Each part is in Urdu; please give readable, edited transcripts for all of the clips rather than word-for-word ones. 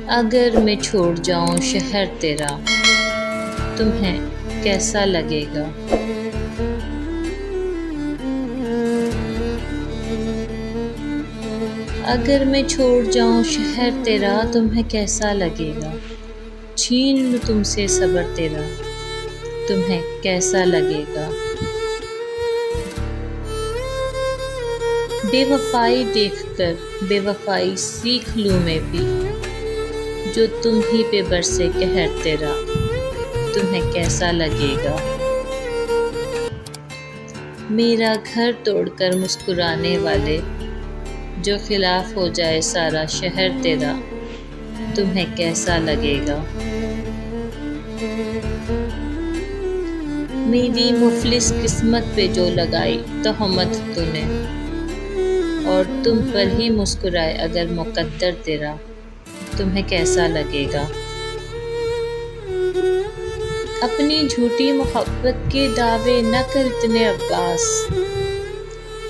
اگر میں چھوڑ جاؤں شہر تیرا تمہیں کیسا لگے گا؟ اگر میں چھوڑ جاؤں شہر تیرا تمہیں کیسا لگے گا؟ چھین لوں تم سے صبر تیرا تمہیں کیسا لگے گا؟ بے وفائی دیکھ کر بے وفائی سیکھ لوں میں بھی، جو تم ہی پہ برسے قہر تیرا تمہیں کیسا لگے گا؟ میرا گھر توڑ کر مسکرانے والے، جو خلاف ہو جائے سارا شہر تیرا تمہیں کیسا لگے گا؟ میری مفلس قسمت پہ جو لگائی تہمت تو نے، اور تم پر ہی مسکرائے اگر مقدر تیرا تمہیں کیسا لگے گا؟ اپنی جھوٹی محبت کے دعوے نہ کر اتنے عباس،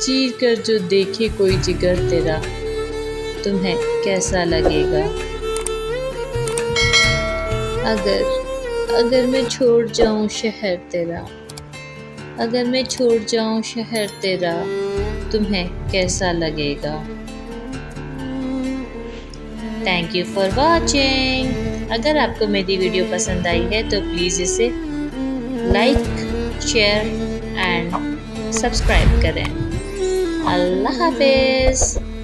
چیر کر جو دیکھے کوئی جگر تیرا تمہیں کیسا لگے گا؟ اگر میں چھوڑ جاؤں شہر تیرا، اگر میں چھوڑ جاؤں شہر تیرا تمہیں کیسا لگے گا؟ Thank you for watching. اگر آپ کو میری ویڈیو پسند آئی ہے تو پلیز اسے لائک، شیئر اینڈ سبسکرائب کریں۔ اللہ حافظ۔